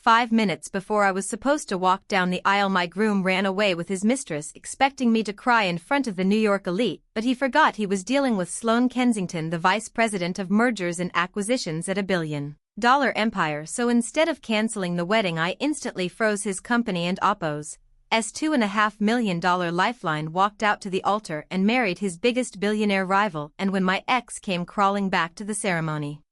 5 minutes before I was supposed to walk down the aisle, my groom ran away with his mistress, expecting me to cry in front of the New York elite, but he forgot he was dealing with Sloan Kensington, the vice president of mergers and acquisitions at a billion-dollar empire. So instead of canceling the wedding, I instantly froze his company and Oppo's $2.5 million lifeline, walked out to the altar and married his biggest billionaire rival. And when my ex came crawling back to the ceremony,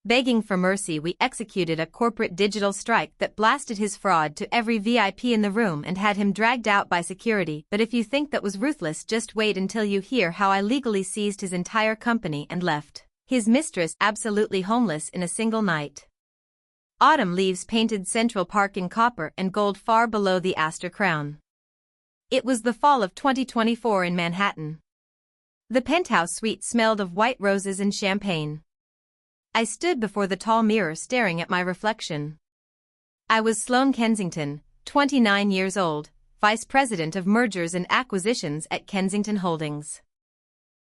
begging for mercy, we executed a corporate digital strike that blasted his fraud to every VIP in the room and had him dragged out by security. But if you think that was ruthless, just wait until you hear how I legally seized his entire company and left his mistress absolutely homeless in a single night. Autumn leaves painted Central Park in copper and gold far below the Astor crown. It was the fall of 2024 in Manhattan. The penthouse suite smelled of white roses and champagne. I stood before the tall mirror staring at my reflection. I was Sloan Kensington, 29 years old, vice president of mergers and acquisitions at Kensington Holdings.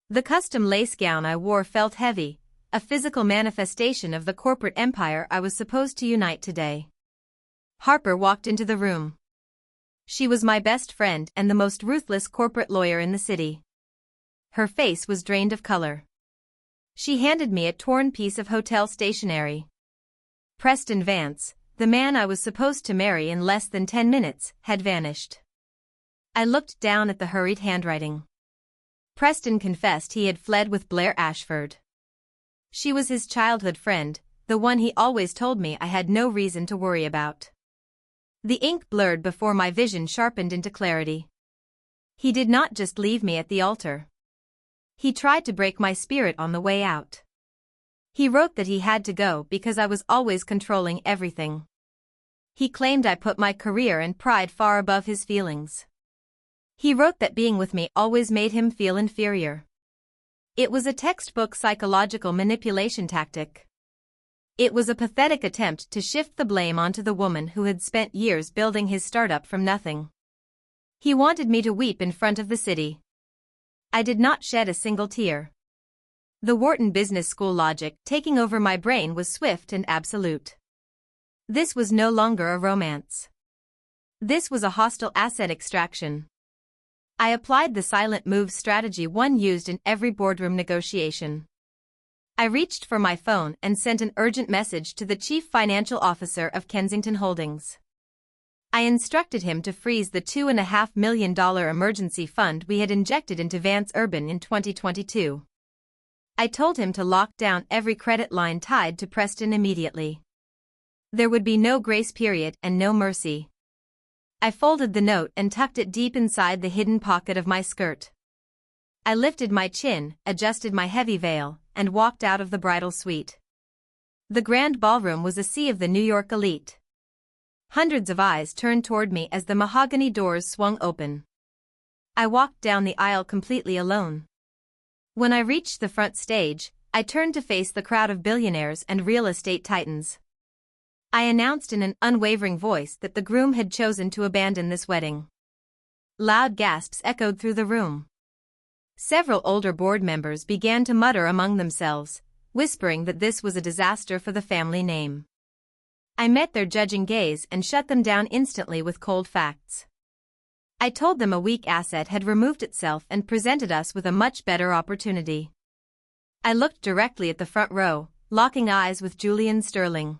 The custom lace gown I wore felt heavy, a physical manifestation of the corporate empire I was supposed to unite today. Harper walked into the room. She was my best friend and the most ruthless corporate lawyer in the city. Her face was drained of color. She handed me a torn piece of hotel stationery. Preston Vance, the man I was supposed to marry in less than 10 minutes, had vanished. I looked down at the hurried handwriting. Preston confessed he had fled with Blair Ashford. She was his childhood friend, the one he always told me I had no reason to worry about. The ink blurred before my vision sharpened into clarity. He did not just leave me at the altar. He tried to break my spirit on the way out. He wrote that he had to go because I was always controlling everything. He claimed I put my career and pride far above his feelings. He wrote that being with me always made him feel inferior. It was a textbook psychological manipulation tactic. It was a pathetic attempt to shift the blame onto the woman who had spent years building his startup from nothing. He wanted me to weep in front of the city. I did not shed a single tear. The Wharton Business School logic taking over my brain was swift and absolute. This was no longer a romance. This was a hostile asset extraction. I applied the silent move strategy one used in every boardroom negotiation. I reached for my phone and sent an urgent message to the chief financial officer of Kensington Holdings. I instructed him to freeze the $2.5 million emergency fund we had injected into Vance Urban in 2022. I told him to lock down every credit line tied to Preston immediately. There would be no grace period and no mercy. I folded the note and tucked it deep inside the hidden pocket of my skirt. I lifted my chin, adjusted my heavy veil, and walked out of the bridal suite. The grand ballroom was a sea of the New York elite. Hundreds of eyes turned toward me as the mahogany doors swung open. I walked down the aisle completely alone. When I reached the front stage, I turned to face the crowd of billionaires and real estate titans. I announced in an unwavering voice that the groom had chosen to abandon this wedding. Loud gasps echoed through the room. Several older board members began to mutter among themselves, whispering that this was a disaster for the family name. I met their judging gaze and shut them down instantly with cold facts. I told them a weak asset had removed itself and presented us with a much better opportunity. I looked directly at the front row, locking eyes with Julian Sterling.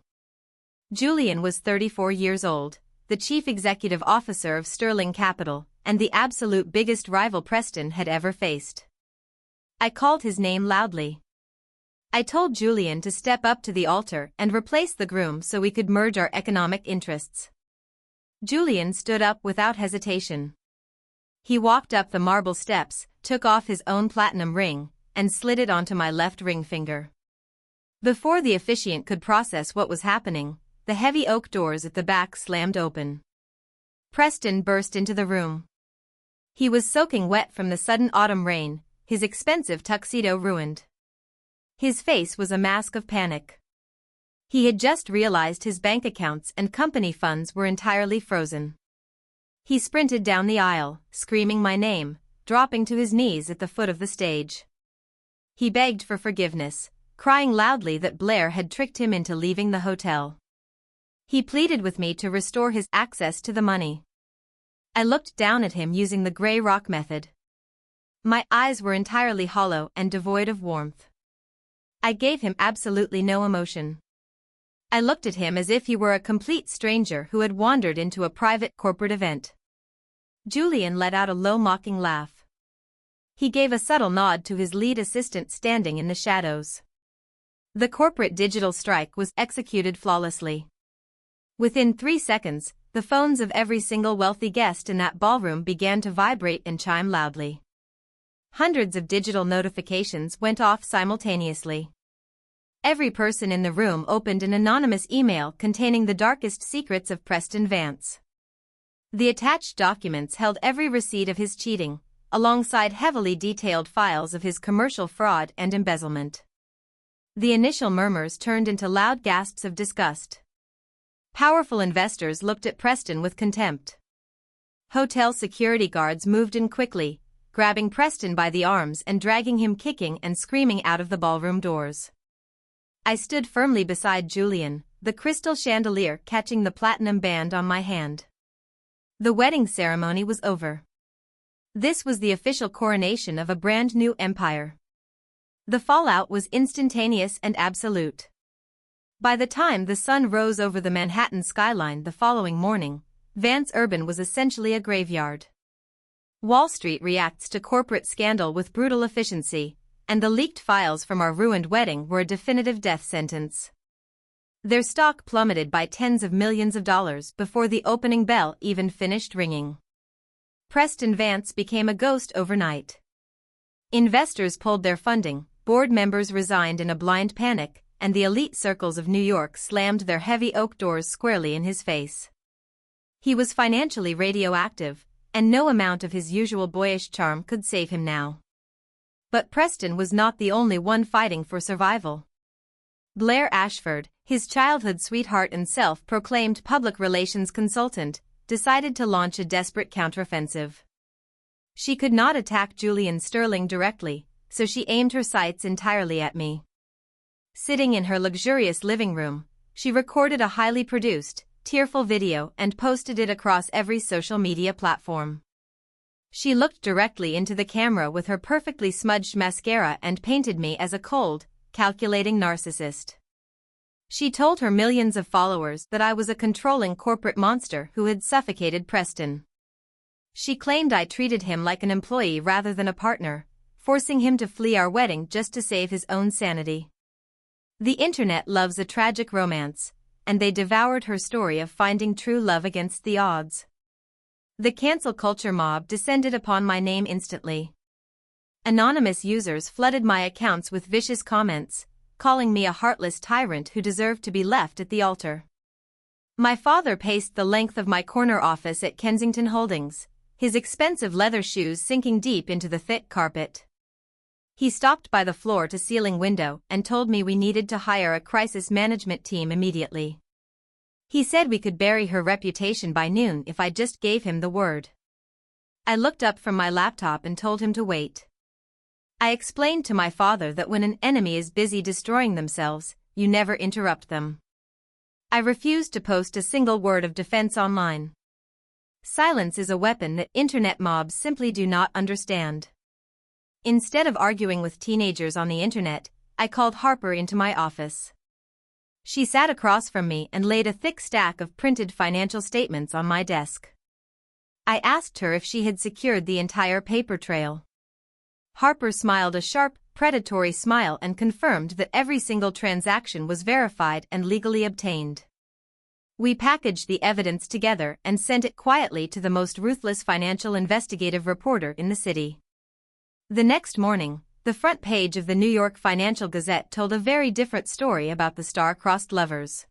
Julian was 34 years old, the chief executive officer of Sterling Capital, and the absolute biggest rival Preston had ever faced. I called his name loudly. I told Julian to step up to the altar and replace the groom so we could merge our economic interests. Julian stood up without hesitation. He walked up the marble steps, took off his own platinum ring, and slid it onto my left ring finger. Before the officiant could process what was happening, the heavy oak doors at the back slammed open. Preston burst into the room. He was soaking wet from the sudden autumn rain, his expensive tuxedo ruined. His face was a mask of panic. He had just realized his bank accounts and company funds were entirely frozen. He sprinted down the aisle, screaming my name, dropping to his knees at the foot of the stage. He begged for forgiveness, crying loudly that Blair had tricked him into leaving the hotel. He pleaded with me to restore his access to the money. I looked down at him using the gray rock method. My eyes were entirely hollow and devoid of warmth. I gave him absolutely no emotion. I looked at him as if he were a complete stranger who had wandered into a private corporate event. Julian let out a low mocking laugh. He gave a subtle nod to his lead assistant standing in the shadows. The corporate digital strike was executed flawlessly. Within 3 seconds, the phones of every single wealthy guest in that ballroom began to vibrate and chime loudly. Hundreds of digital notifications went off simultaneously. Every person in the room opened an anonymous email containing the darkest secrets of Preston Vance. The attached documents held every receipt of his cheating, alongside heavily detailed files of his commercial fraud and embezzlement. The initial murmurs turned into loud gasps of disgust. Powerful investors looked at Preston with contempt. Hotel security guards moved in quickly, grabbing Preston by the arms and dragging him kicking and screaming out of the ballroom doors. I stood firmly beside Julian, the crystal chandelier catching the platinum band on my hand. The wedding ceremony was over. This was the official coronation of a brand new empire. The fallout was instantaneous and absolute. By the time the sun rose over the Manhattan skyline the following morning, Vance Urban was essentially a graveyard. Wall Street reacts to corporate scandal with brutal efficiency, and the leaked files from our ruined wedding were a definitive death sentence. Their stock plummeted by tens of millions of dollars before the opening bell even finished ringing. Preston Vance became a ghost overnight. Investors pulled their funding, board members resigned in a blind panic, and the elite circles of New York slammed their heavy oak doors squarely in his face. He was financially radioactive, and no amount of his usual boyish charm could save him now. But Preston was not the only one fighting for survival. Blair Ashford, his childhood sweetheart and self-proclaimed public relations consultant, decided to launch a desperate counteroffensive. She could not attack Julian Sterling directly, so she aimed her sights entirely at me. Sitting in her luxurious living room, she recorded a highly produced, tearful video and posted it across every social media platform. She looked directly into the camera with her perfectly smudged mascara and painted me as a cold, calculating narcissist. She told her millions of followers that I was a controlling corporate monster who had suffocated Preston. She claimed I treated him like an employee rather than a partner, forcing him to flee our wedding just to save his own sanity. The internet loves a tragic romance, and they devoured her story of finding true love against the odds. The cancel culture mob descended upon my name instantly. Anonymous users flooded my accounts with vicious comments, calling me a heartless tyrant who deserved to be left at the altar. My father paced the length of my corner office at Kensington Holdings, his expensive leather shoes sinking deep into the thick carpet. He stopped by the floor-to-ceiling window and told me we needed to hire a crisis management team immediately. He said we could bury her reputation by noon if I just gave him the word. I looked up from my laptop and told him to wait. I explained to my father that when an enemy is busy destroying themselves, you never interrupt them. I refused to post a single word of defense online. Silence is a weapon that internet mobs simply do not understand. Instead of arguing with teenagers on the internet, I called Harper into my office. She sat across from me and laid a thick stack of printed financial statements on my desk. I asked her if she had secured the entire paper trail. Harper smiled a sharp, predatory smile and confirmed that every single transaction was verified and legally obtained. We packaged the evidence together and sent it quietly to the most ruthless financial investigative reporter in the city. The next morning, the front page of the New York Financial Gazette told a very different story about the star-crossed lovers.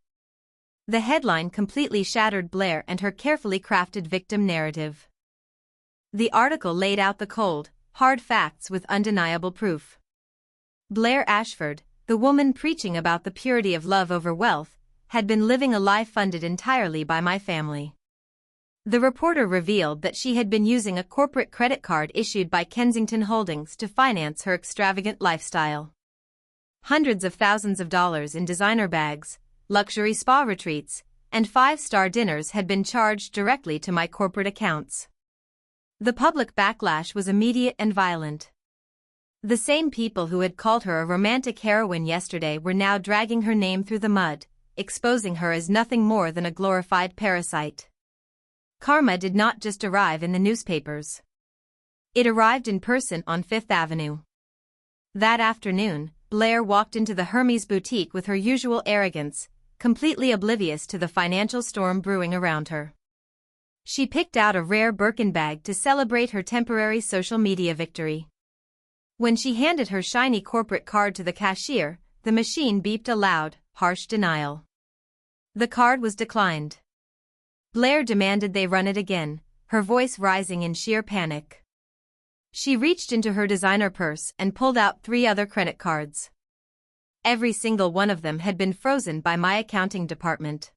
The headline completely shattered Blair and her carefully crafted victim narrative. The article laid out the cold, hard facts with undeniable proof. Blair Ashford, the woman preaching about the purity of love over wealth, had been living a lie funded entirely by my family. The reporter revealed that she had been using a corporate credit card issued by Kensington Holdings to finance her extravagant lifestyle. Hundreds of thousands of dollars in designer bags, luxury spa retreats, and 5-star dinners had been charged directly to my corporate accounts. The public backlash was immediate and violent. The same people who had called her a romantic heroine yesterday were now dragging her name through the mud, exposing her as nothing more than a glorified parasite. Karma did not just arrive in the newspapers. It arrived in person on Fifth Avenue. That afternoon, Blair walked into the Hermes boutique with her usual arrogance, completely oblivious to the financial storm brewing around her. She picked out a rare Birkin bag to celebrate her temporary social media victory. When she handed her shiny corporate card to the cashier, the machine beeped a loud, harsh denial. The card was declined. Blair demanded they run it again, her voice rising in sheer panic. She reached into her designer purse and pulled out 3 other credit cards. Every single one of them had been frozen by my accounting department.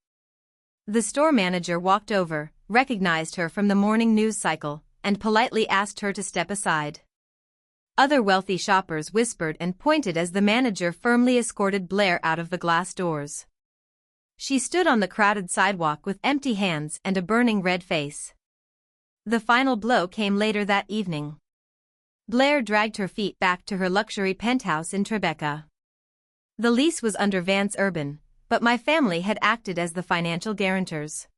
The store manager walked over, recognized her from the morning news cycle, and politely asked her to step aside. Other wealthy shoppers whispered and pointed as the manager firmly escorted Blair out of the glass doors. She stood on the crowded sidewalk with empty hands and a burning red face. The final blow came later that evening. Blair dragged her feet back to her luxury penthouse in Tribeca. The lease was under Vance Urban, but my family had acted as the financial guarantors.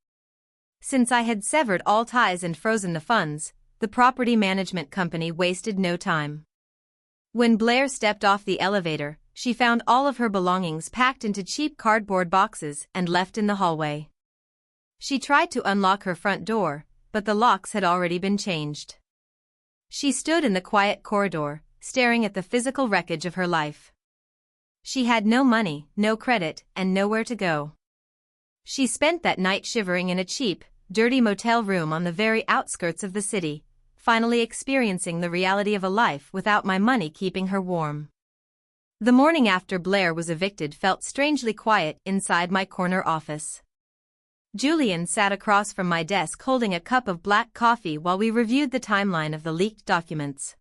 Since I had severed all ties and frozen the funds, the property management company wasted no time. When Blair stepped off the elevator, she found all of her belongings packed into cheap cardboard boxes and left in the hallway. She tried to unlock her front door, but the locks had already been changed. She stood in the quiet corridor, staring at the physical wreckage of her life. She had no money, no credit, and nowhere to go. She spent that night shivering in a cheap, dirty motel room on the very outskirts of the city, finally experiencing the reality of a life without my money keeping her warm. The morning after Blair was evicted felt strangely quiet inside my corner office. Julian sat across from my desk holding a cup of black coffee while we reviewed the timeline of the leaked documents.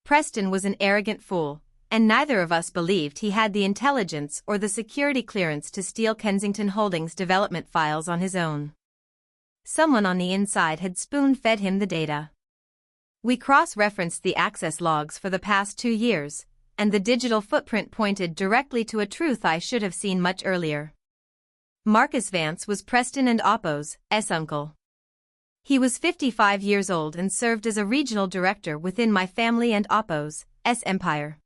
Preston was an arrogant fool, and neither of us believed he had the intelligence or the security clearance to steal Kensington Holdings' development files on his own. Someone on the inside had spoon-fed him the data. We cross-referenced the access logs for the past 2 years, and the digital footprint pointed directly to a truth I should have seen much earlier. Marcus Vance was Preston and Oppo's uncle. He was 55 years old and served as a regional director within my family and Oppo's empire.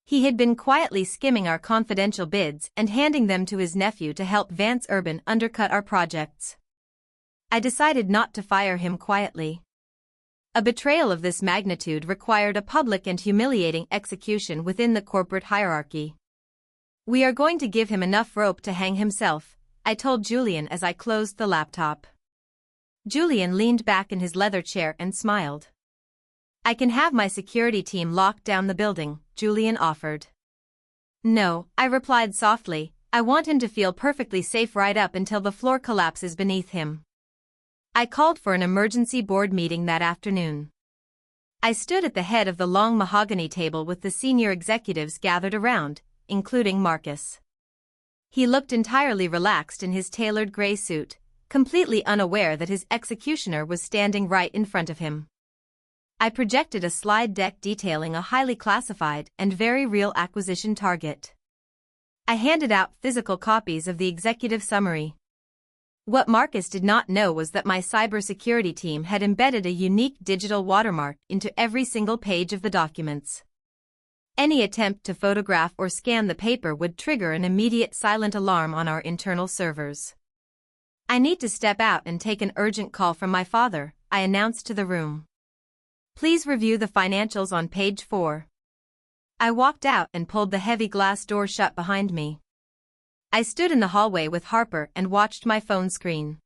He had been quietly skimming our confidential bids and handing them to his nephew to help Vance Urban undercut our projects. I decided not to fire him quietly. A betrayal of this magnitude required a public and humiliating execution within the corporate hierarchy. "We are going to give him enough rope to hang himself," I told Julian as I closed the laptop. Julian leaned back in his leather chair and smiled. "I can have my security team lock down the building," Julian offered. "No," I replied softly, "I want him to feel perfectly safe right up until the floor collapses beneath him." I called for an emergency board meeting that afternoon. I stood at the head of the long mahogany table with the senior executives gathered around, including Marcus. He looked entirely relaxed in his tailored gray suit, completely unaware that his executioner was standing right in front of him. I projected a slide deck detailing a highly classified and very real acquisition target. I handed out physical copies of the executive summary. What Marcus did not know was that my cybersecurity team had embedded a unique digital watermark into every single page of the documents. Any attempt to photograph or scan the paper would trigger an immediate silent alarm on our internal servers. "I need to step out and take an urgent call from my father," I announced to the room. "Please review the financials on page 4. I walked out and pulled the heavy glass door shut behind me. I stood in the hallway with Harper and watched my phone screen.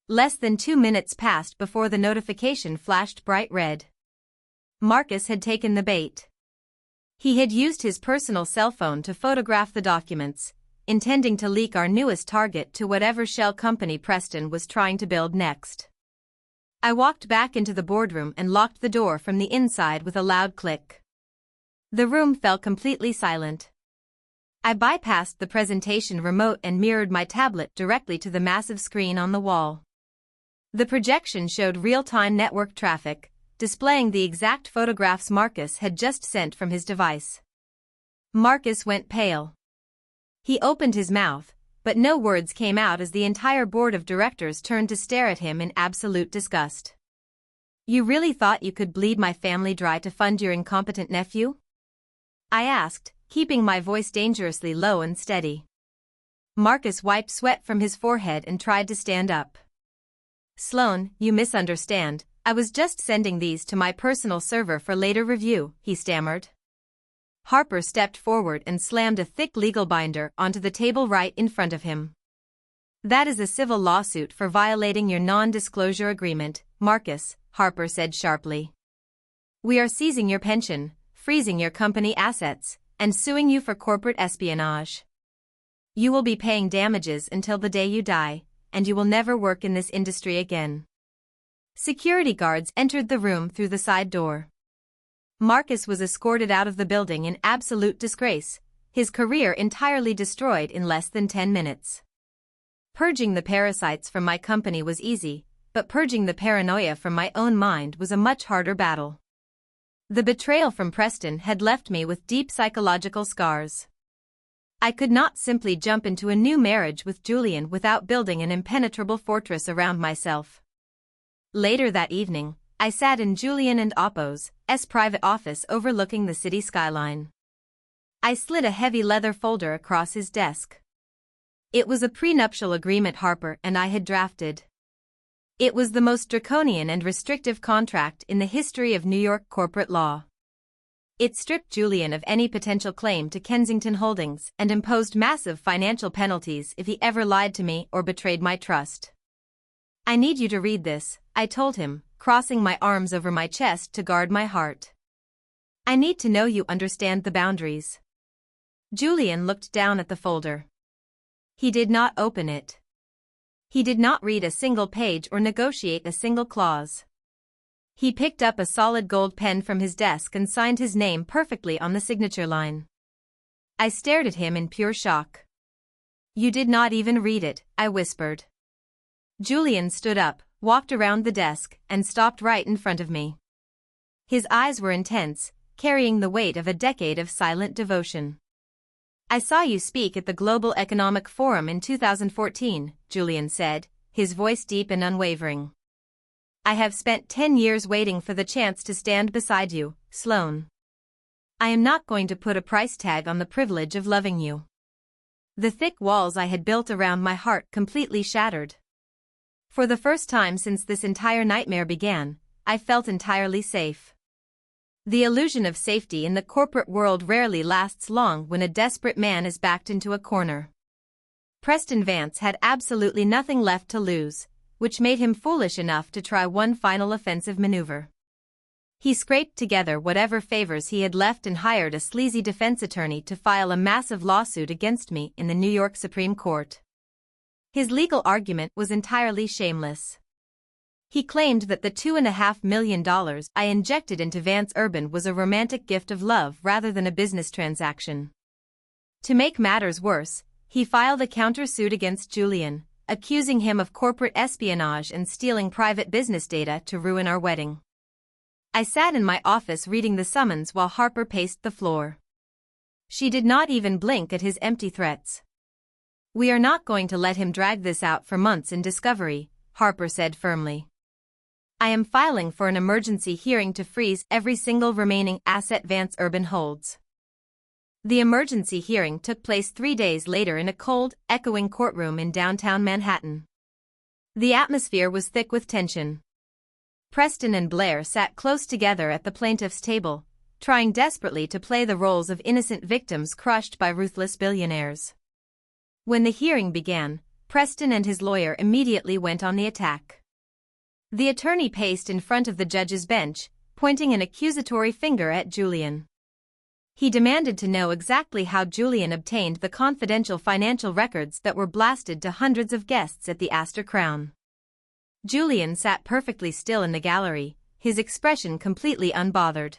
Less than 2 minutes passed before the notification flashed bright red. Marcus had taken the bait. He had used his personal cell phone to photograph the documents, intending to leak our newest target to whatever shell company Preston was trying to build next. I walked back into the boardroom and locked the door from the inside with a loud click. The room fell completely silent. I bypassed the presentation remote and mirrored my tablet directly to the massive screen on the wall. The projection showed real-time network traffic, displaying the exact photographs Marcus had just sent from his device. Marcus went pale. He opened his mouth, but no words came out as the entire board of directors turned to stare at him in absolute disgust. "You really thought you could bleed my family dry to fund your incompetent nephew?" I asked, keeping my voice dangerously low and steady. Marcus wiped sweat from his forehead and tried to stand up. "Sloan, you misunderstand. I was just sending these to my personal server for later review," he stammered. Harper stepped forward and slammed a thick legal binder onto the table right in front of him. "That is a civil lawsuit for violating your non-disclosure agreement, Marcus," Harper said sharply. "We are seizing your pension, freezing your company assets, and suing you for corporate espionage. You will be paying damages until the day you die, and you will never work in this industry again." Security guards entered the room through the side door. Marcus was escorted out of the building in absolute disgrace, his career entirely destroyed in less than 10 minutes. Purging the parasites from my company was easy, but purging the paranoia from my own mind was a much harder battle. The betrayal from Preston had left me with deep psychological scars. I could not simply jump into a new marriage with Julian without building an impenetrable fortress around myself. Later that evening, I sat in Julian and Oppo's private office overlooking the city skyline. I slid a heavy leather folder across his desk. It was a prenuptial agreement Harper and I had drafted. It was the most draconian and restrictive contract in the history of New York corporate law. It stripped Julian of any potential claim to Kensington Holdings and imposed massive financial penalties if he ever lied to me or betrayed my trust. "I need you to read this," I told him, crossing my arms over my chest to guard my heart. "I need to know you understand the boundaries." Julian looked down at the folder. He did not open it. He did not read a single page or negotiate a single clause. He picked up a solid gold pen from his desk and signed his name perfectly on the signature line. I stared at him in pure shock. "You did not even read it," I whispered. Julian stood up, walked around the desk, and stopped right in front of me. His eyes were intense, carrying the weight of a decade of silent devotion. "I saw you speak at the Global Economic Forum in 2014, Julian said, his voice deep and unwavering. "I have spent 10 years waiting for the chance to stand beside you, Sloan. I am not going to put a price tag on the privilege of loving you." The thick walls I had built around my heart completely shattered. For the first time since this entire nightmare began, I felt entirely safe. The illusion of safety in the corporate world rarely lasts long when a desperate man is backed into a corner. Preston Vance had absolutely nothing left to lose, which made him foolish enough to try one final offensive maneuver. He scraped together whatever favors he had left and hired a sleazy defense attorney to file a massive lawsuit against me in the New York Supreme Court. His legal argument was entirely shameless. He claimed that the $2.5 million I injected into Vance Urban was a romantic gift of love rather than a business transaction. To make matters worse, he filed a countersuit against Julian, accusing him of corporate espionage and stealing private business data to ruin our wedding. I sat in my office reading the summons while Harper paced the floor. She did not even blink at his empty threats. "We are not going to let him drag this out for months in discovery," Harper said firmly. "I am filing for an emergency hearing to freeze every single remaining asset Vance Urban holds." The emergency hearing took place 3 days later in a cold, echoing courtroom in downtown Manhattan. The atmosphere was thick with tension. Preston and Blair sat close together at the plaintiff's table, trying desperately to play the roles of innocent victims crushed by ruthless billionaires. When the hearing began, Preston and his lawyer immediately went on the attack. The attorney paced in front of the judge's bench, pointing an accusatory finger at Julian. He demanded to know exactly how Julian obtained the confidential financial records that were blasted to hundreds of guests at the Astor Crown. Julian sat perfectly still in the gallery, his expression completely unbothered.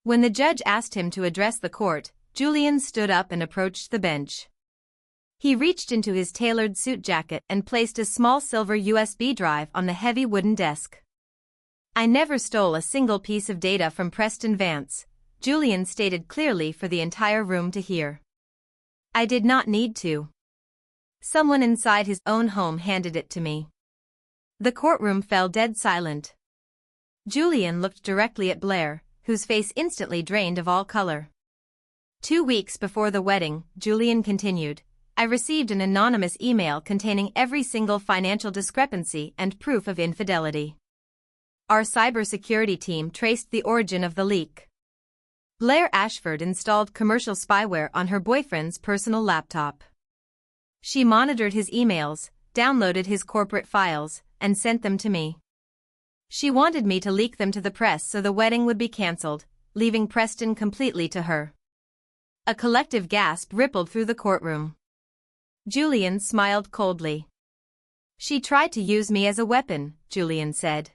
When the judge asked him to address the court, Julian stood up and approached the bench. He reached into his tailored suit jacket and placed a small silver USB drive on the heavy wooden desk. "I never stole a single piece of data from Preston Vance," Julian stated clearly for the entire room to hear. "I did not need to. Someone inside his own home handed it to me." The courtroom fell dead silent. Julian looked directly at Blair, whose face instantly drained of all color. 2 weeks before the wedding, Julian continued, "I received an anonymous email containing every single financial discrepancy and proof of infidelity. Our cybersecurity team traced the origin of the leak. Blair Ashford installed commercial spyware on her boyfriend's personal laptop. She monitored his emails, downloaded his corporate files, and sent them to me. She wanted me to leak them to the press so the wedding would be cancelled, leaving Preston completely to her." A collective gasp rippled through the courtroom. Julian smiled coldly. "She tried to use me as a weapon," Julian said.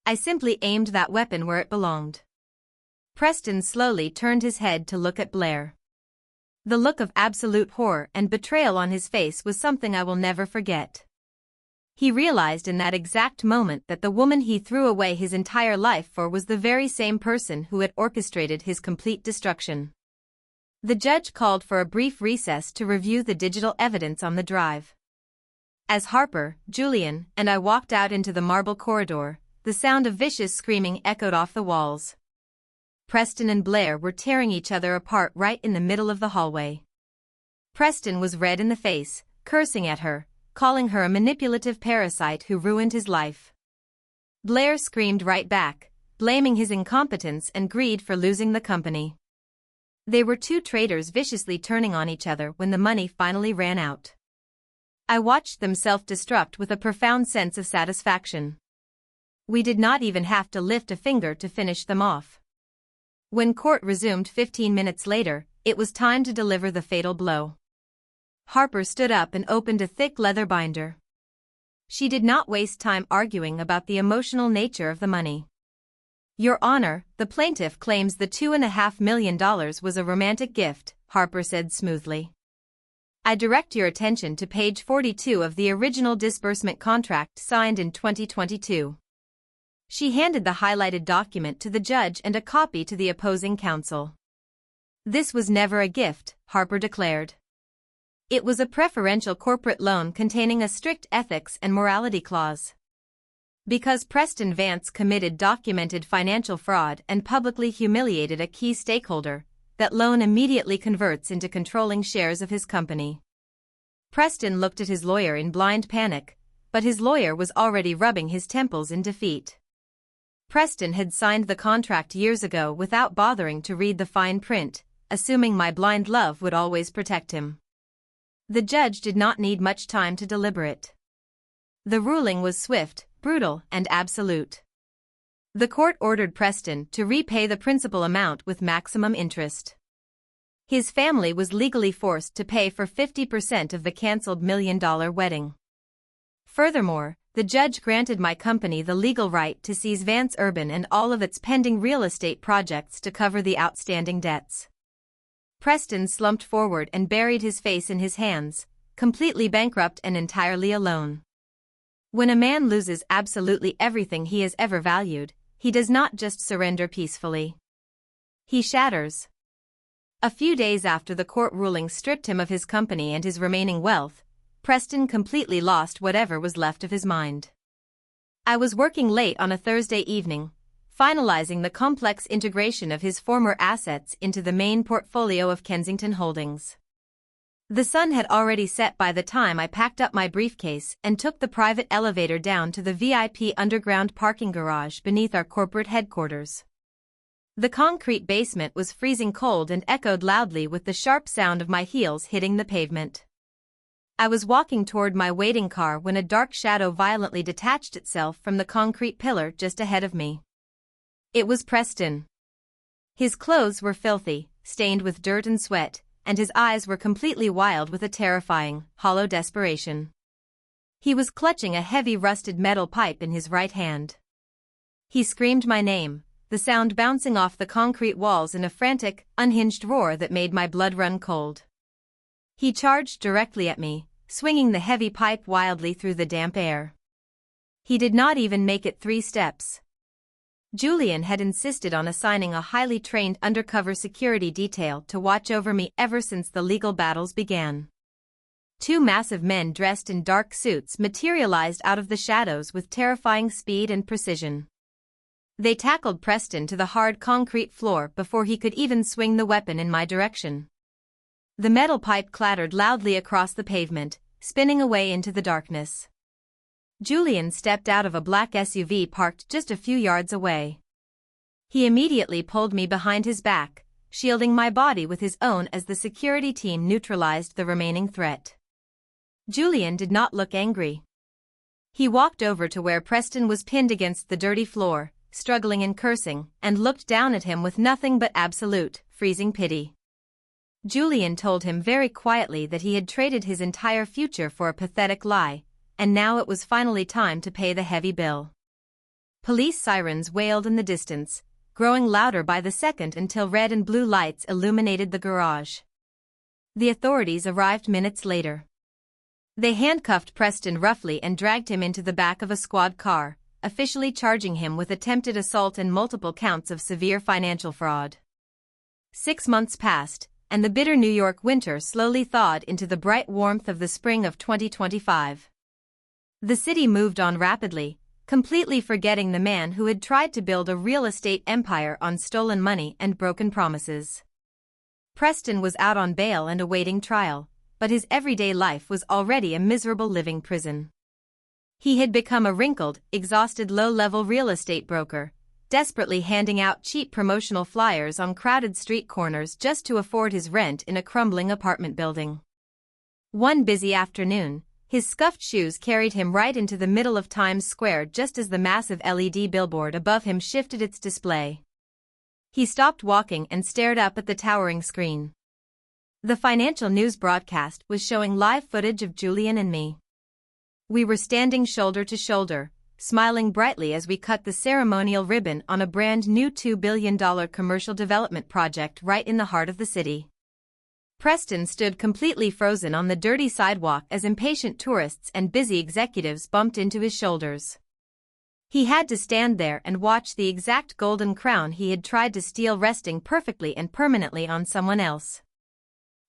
"I simply aimed that weapon where it belonged." Preston slowly turned his head to look at Blair. The look of absolute horror and betrayal on his face was something I will never forget. He realized in that exact moment that the woman he threw away his entire life for was the very same person who had orchestrated his complete destruction. The judge called for a brief recess to review the digital evidence on the drive. As Harper, Julian, and I walked out into the marble corridor, the sound of vicious screaming echoed off the walls. Preston and Blair were tearing each other apart right in the middle of the hallway. Preston was red in the face, cursing at her, calling her a manipulative parasite who ruined his life. Blair screamed right back, blaming his incompetence and greed for losing the company. They were two traitors viciously turning on each other when the money finally ran out. I watched them self-destruct with a profound sense of satisfaction. We did not even have to lift a finger to finish them off. When court resumed 15 minutes later, it was time to deliver the fatal blow. Harper stood up and opened a thick leather binder. She did not waste time arguing about the emotional nature of the money. "Your Honor, the plaintiff claims the $2.5 million was a romantic gift," Harper said smoothly. "I direct your attention to page 42 of the original disbursement contract signed in 2022. She handed the highlighted document to the judge and a copy to the opposing counsel. "This was never a gift," Harper declared. "It was a preferential corporate loan containing a strict ethics and morality clause. Because Preston Vance committed documented financial fraud and publicly humiliated a key stakeholder, that loan immediately converts into controlling shares of his company." Preston looked at his lawyer in blind panic, but his lawyer was already rubbing his temples in defeat. Preston had signed the contract years ago without bothering to read the fine print, assuming my blind love would always protect him. The judge did not need much time to deliberate. The ruling was swift, brutal, and absolute. The court ordered Preston to repay the principal amount with maximum interest. His family was legally forced to pay for 50% of the cancelled $1 million wedding. Furthermore, the judge granted my company the legal right to seize Vance Urban and all of its pending real estate projects to cover the outstanding debts. Preston slumped forward and buried his face in his hands, completely bankrupt and entirely alone. When a man loses absolutely everything he has ever valued, he does not just surrender peacefully. He shatters. A few days after the court ruling stripped him of his company and his remaining wealth, Preston completely lost whatever was left of his mind. I was working late on a Thursday evening, finalizing the complex integration of his former assets into the main portfolio of Kensington Holdings. The sun had already set by the time I packed up my briefcase and took the private elevator down to the VIP underground parking garage beneath our corporate headquarters. The concrete basement was freezing cold and echoed loudly with the sharp sound of my heels hitting the pavement. I was walking toward my waiting car when a dark shadow violently detached itself from the concrete pillar just ahead of me. It was Preston. His clothes were filthy, stained with dirt and sweat, and his eyes were completely wild with a terrifying, hollow desperation. He was clutching a heavy rusted metal pipe in his right hand. He screamed my name, the sound bouncing off the concrete walls in a frantic, unhinged roar that made my blood run cold. He charged directly at me, swinging the heavy pipe wildly through the damp air. He did not even make it 3 steps. Julian had insisted on assigning a highly trained undercover security detail to watch over me ever since the legal battles began. 2 massive men dressed in dark suits materialized out of the shadows with terrifying speed and precision. They tackled Preston to the hard concrete floor before he could even swing the weapon in my direction. The metal pipe clattered loudly across the pavement, spinning away into the darkness. Julian stepped out of a black SUV parked just a few yards away. He immediately pulled me behind his back, shielding my body with his own as the security team neutralized the remaining threat. Julian did not look angry. He walked over to where Preston was pinned against the dirty floor, struggling and cursing, and looked down at him with nothing but absolute, freezing pity. Julian told him very quietly that he had traded his entire future for a pathetic lie, and now it was finally time to pay the heavy bill. Police sirens wailed in the distance, growing louder by the second until red and blue lights illuminated the garage. The authorities arrived minutes later. They handcuffed Preston roughly and dragged him into the back of a squad car, officially charging him with attempted assault and multiple counts of severe financial fraud. 6 months passed, and the bitter New York winter slowly thawed into the bright warmth of the spring of 2025. The city moved on rapidly, completely forgetting the man who had tried to build a real estate empire on stolen money and broken promises. Preston was out on bail and awaiting trial, but his everyday life was already a miserable living prison. He had become a wrinkled, exhausted low-level real estate broker, desperately handing out cheap promotional flyers on crowded street corners just to afford his rent in a crumbling apartment building. One busy afternoon, his scuffed shoes carried him right into the middle of Times Square just as the massive LED billboard above him shifted its display. He stopped walking and stared up at the towering screen. The financial news broadcast was showing live footage of Julian and me. We were standing shoulder to shoulder, smiling brightly as we cut the ceremonial ribbon on a brand new $2 billion commercial development project right in the heart of the city. Preston stood completely frozen on the dirty sidewalk as impatient tourists and busy executives bumped into his shoulders. He had to stand there and watch the exact golden crown he had tried to steal resting perfectly and permanently on someone else.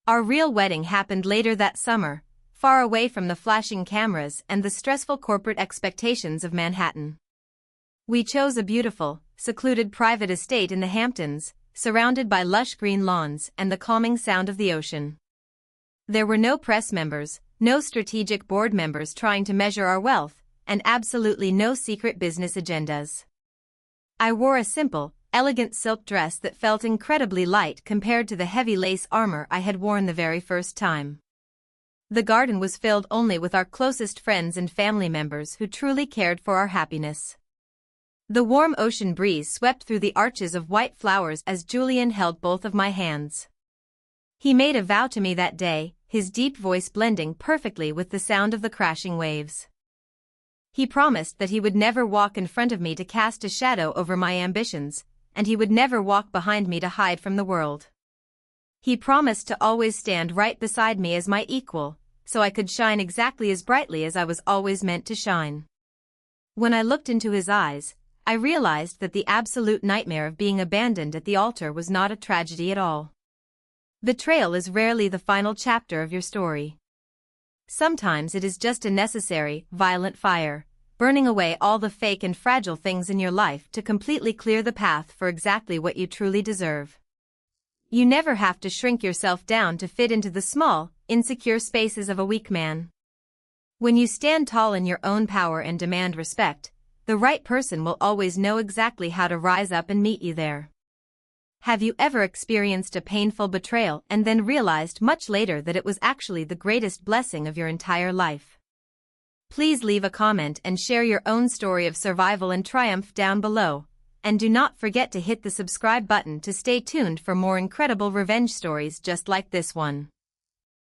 Our real wedding happened later that summer, far away from the flashing cameras and the stressful corporate expectations of Manhattan. We chose a beautiful, secluded private estate in the Hamptons, surrounded by lush green lawns and the calming sound of the ocean. There were no press members, no strategic board members trying to measure our wealth, and absolutely no secret business agendas. I wore a simple, elegant silk dress that felt incredibly light compared to the heavy lace armor I had worn the very first time. The garden was filled only with our closest friends and family members who truly cared for our happiness. The warm ocean breeze swept through the arches of white flowers as Julian held both of my hands. He made a vow to me that day, his deep voice blending perfectly with the sound of the crashing waves. He promised that he would never walk in front of me to cast a shadow over my ambitions, and he would never walk behind me to hide from the world. He promised to always stand right beside me as my equal, so I could shine exactly as brightly as I was always meant to shine. When I looked into his eyes, I realized that the absolute nightmare of being abandoned at the altar was not a tragedy at all. Betrayal is rarely the final chapter of your story. Sometimes it is just a necessary, violent fire, burning away all the fake and fragile things in your life to completely clear the path for exactly what you truly deserve. You never have to shrink yourself down to fit into the small, insecure spaces of a weak man. When you stand tall in your own power and demand respect, the right person will always know exactly how to rise up and meet you there. Have you ever experienced a painful betrayal and then realized much later that it was actually the greatest blessing of your entire life? Please leave a comment and share your own story of survival and triumph down below, and do not forget to hit the subscribe button to stay tuned for more incredible revenge stories just like this one.